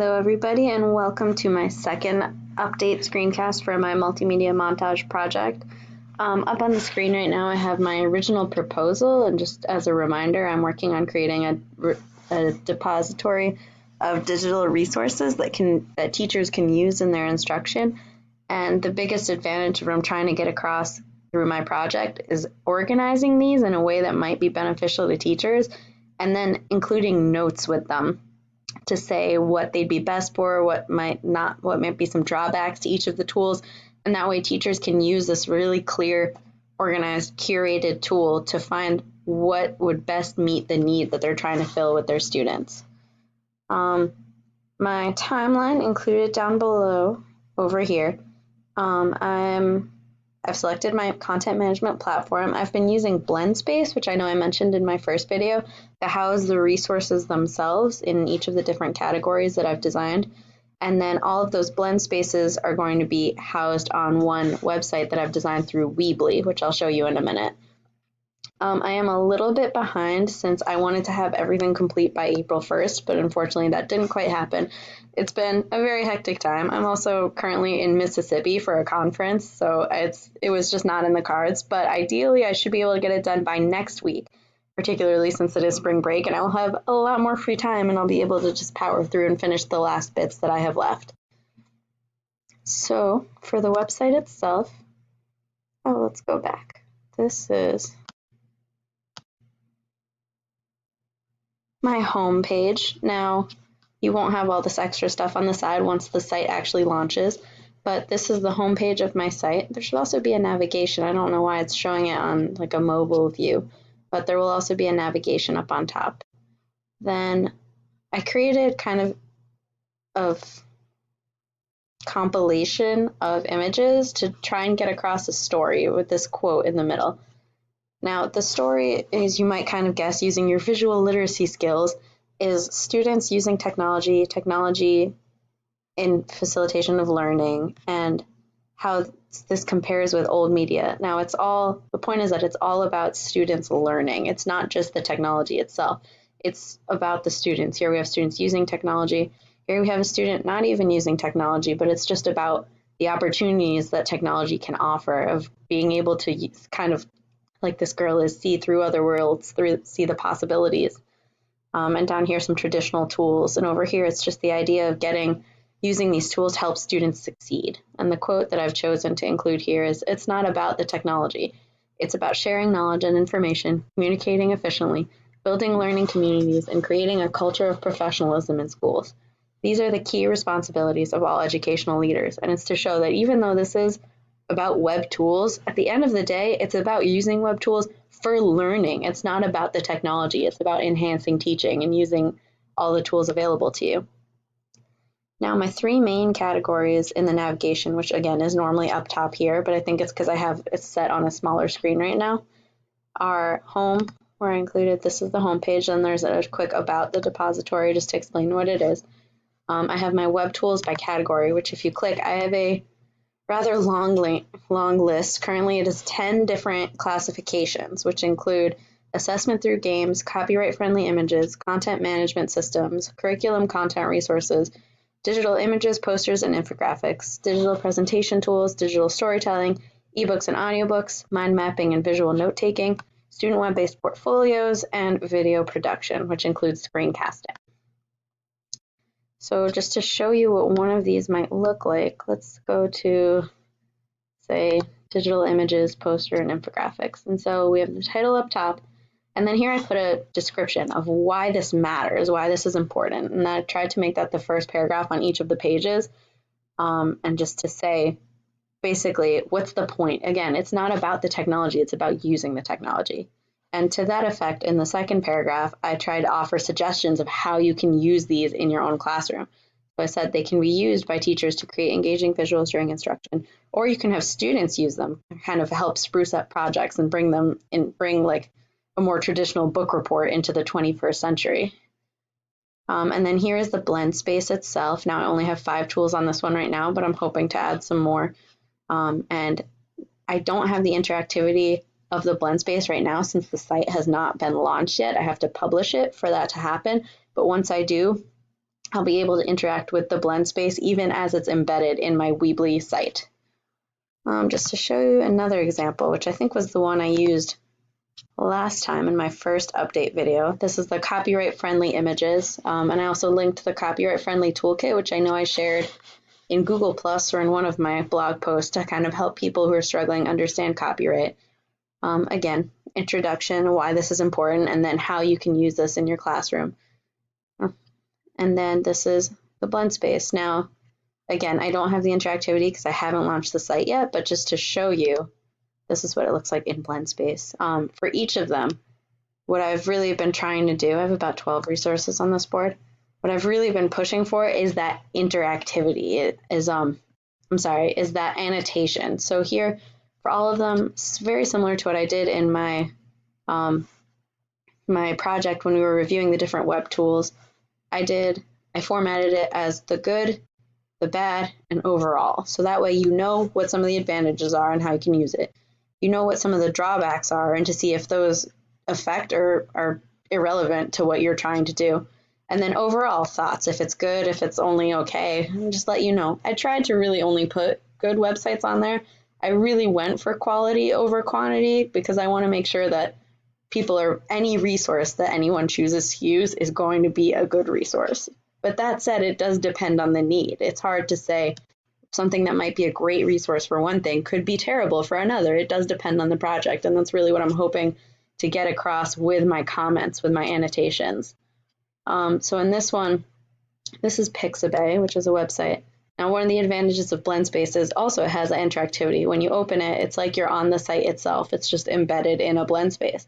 Hello everybody and welcome to my second update screencast for my multimedia montage project. Up on the screen right now I have my original proposal, and just as a reminder, I'm working on creating a depository of digital resources that teachers can use in their instruction. And the biggest advantage that I'm trying to get across through my project is organizing these in a way that might be beneficial to teachers, and then including notes with them to say what they'd be best for, what might be some drawbacks to each of the tools. And that way teachers can use this really clear, organized, curated tool to find what would best meet the need that they're trying to fill with their students. My timeline included down below over here. I've selected my content management platform. I've been using Blend-Space, which I know I mentioned in my first video, to house the resources themselves in each of the different categories that I've designed. And then all of those blend spaces are going to be housed on one website that I've designed through Weebly, which I'll show you in a minute. I am a little bit behind since I wanted to have everything complete by April 1st, but unfortunately that didn't quite happen. It's been a very hectic time. I'm also currently in Mississippi for a conference, so it was just not in the cards, but ideally I should be able to get it done by next week, particularly since it is spring break and I will have a lot more free time and I'll be able to just power through and finish the last bits that I have left. So for the website itself, let's go back. This is my home page. Now, you won't have all this extra stuff on the side once the site actually launches, but this is the home page of my site. There should also be a navigation. I don't know why it's showing it on like a mobile view, but there will also be a navigation up on top. Then I created kind of compilation of images to try and get across a story with this quote in the middle. Now, the story is, you might kind of guess using your visual literacy skills, is students using technology in facilitation of learning, and how this compares with old media. Now, the point is that it's all about students learning. It's not just the technology itself. It's about the students. Here we have students using technology. Here we have a student not even using technology, but it's just about the opportunities that technology can offer, of being able to kind of, like this girl is, see through other worlds, see the possibilities. And down here, some traditional tools. And over here, it's just the idea of using these tools to help students succeed. And the quote that I've chosen to include here is, "It's not about the technology. It's about sharing knowledge and information, communicating efficiently, building learning communities, and creating a culture of professionalism in schools. These are the key responsibilities of all educational leaders." And it's to show that even though this is about web tools, at the end of the day, it's about using web tools for learning. It's not about the technology. It's about enhancing teaching and using all the tools available to you. Now, my three main categories in the navigation, which again is normally up top here, but I think it's because I have it set on a smaller screen right now, are home, where I included, this is the home page, and there's a quick about the depository just to explain what it is. I have my web tools by category, which if you click, I have a rather long list. Currently it is 10 different classifications, which include assessment through games, copyright-friendly images, content management systems, curriculum content resources, digital images, posters, and infographics, digital presentation tools, digital storytelling, ebooks and audiobooks, mind mapping and visual note-taking, student web-based portfolios, and video production, which includes screencasting. So just to show you what one of these might look like, let's go to, say, digital images, poster, and infographics. And so we have the title up top, and then here I put a description of why this matters, why this is important. And I tried to make that the first paragraph on each of the pages, and just to say, basically, what's the point? Again, it's not about the technology, it's about using the technology. And to that effect, in the second paragraph, I tried to offer suggestions of how you can use these in your own classroom. So I said they can be used by teachers to create engaging visuals during instruction, or you can have students use them to kind of help spruce up projects and bring like a more traditional book report into the 21st century. And then here is the blend space itself. Now I only have 5 tools on this one right now, but I'm hoping to add some more. And I don't have the interactivity of the blend space right now since the site has not been launched yet. I have to publish it for that to happen. But once I do, I'll be able to interact with the blend space even as it's embedded in my Weebly site. Just to show you another example, which I think was the one I used last time in my first update video. This is the copyright-friendly images, and I also linked the copyright-friendly toolkit, which I know I shared in Google Plus or in one of my blog posts to kind of help people who are struggling understand copyright. Again, introduction, why this is important, and then how you can use this in your classroom. And then this is the blend space. Now, again, I don't have the interactivity because I haven't launched the site yet, but just to show you, this is what it looks like in blend space. For each of them, what I've really been trying to do, I have about 12 resources on this board. What I've really been pushing for is that interactivity, is that annotation. So here, for all of them, it's very similar to what I did in my my project when we were reviewing the different web tools. I formatted it as the good, the bad, and overall. So that way you know what some of the advantages are and how you can use it. You know what some of the drawbacks are and to see if those affect or are irrelevant to what you're trying to do. And then overall thoughts, if it's good, if it's only okay, just let you know. I tried to really only put good websites on there. I really went for quality over quantity because I want to make sure that any resource that anyone chooses to use is going to be a good resource. But that said, it does depend on the need. It's hard to say something that might be a great resource for one thing could be terrible for another. It does depend on the project, and that's really what I'm hoping to get across with my comments, with my annotations. So in this one, this is Pixabay, which is a website. Now, one of the advantages of BlendSpace is also it has interactivity. When you open it, it's like you're on the site itself. It's just embedded in a BlendSpace.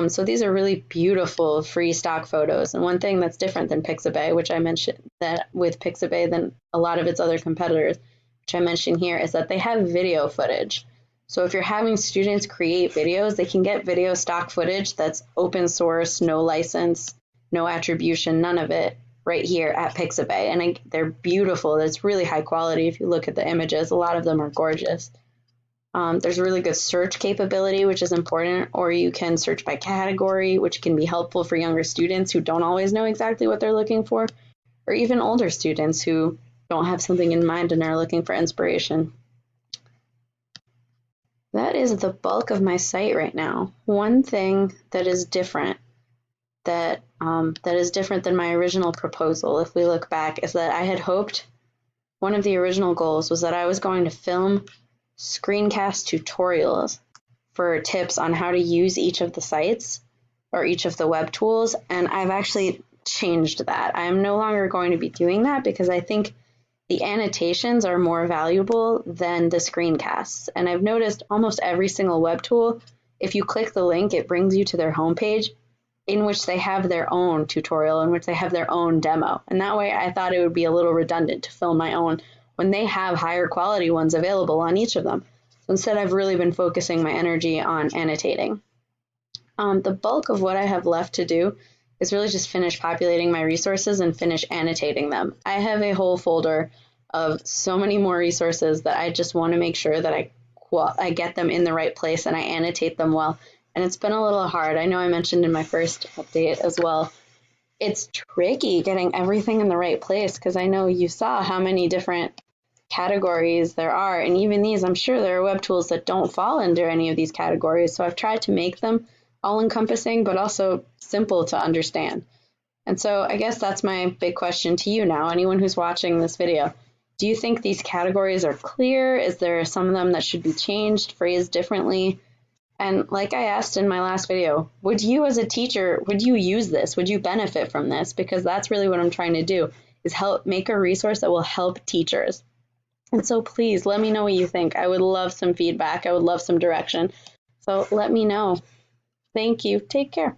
So these are really beautiful free stock photos. And one thing that's different than Pixabay, which I mentioned that with Pixabay than a lot of its other competitors, which I mentioned here, is that they have video footage. So if you're having students create videos, they can get video stock footage that's open source, no license, no attribution, none of it, right here at Pixabay. And they're beautiful. It's really high quality. If you look at the images, a lot of them are gorgeous. There's a really good search capability, which is important, or you can search by category, which can be helpful for younger students who don't always know exactly what they're looking for, or even older students who don't have something in mind and are looking for inspiration. That is the bulk of my site right now. One thing that is different that is different than my original proposal, if we look back, is that I had hoped one of the original goals was that I was going to film screencast tutorials for tips on how to use each of the sites or each of the web tools, and I've actually changed that. I am no longer going to be doing that because I think the annotations are more valuable than the screencasts. And I've noticed almost every single web tool, if you click the link, it brings you to their homepage in which they have their own tutorial, in which they have their own demo. And that way I thought it would be a little redundant to film my own when they have higher quality ones available on each of them. So instead, I've really been focusing my energy on annotating. The bulk of what I have left to do is really just finish populating my resources and finish annotating them. I have a whole folder of so many more resources that I just want to make sure that I get them in the right place and I annotate them well. And it's been a little hard. I know I mentioned in my first update as well, it's tricky getting everything in the right place because I know you saw how many different categories there are, and even these, I'm sure there are web tools that don't fall under any of these categories, so I've tried to make them all-encompassing but also simple to understand. And so I guess that's my big question to you now, anyone who's watching this video. Do you think these categories are clear? Is there some of them that should be changed, phrased differently? And like I asked in my last video, would you as a teacher, would you use this? Would you benefit from this? Because that's really what I'm trying to do, is help make a resource that will help teachers. And so please let me know what you think. I would love some feedback. I would love some direction. So let me know. Thank you. Take care.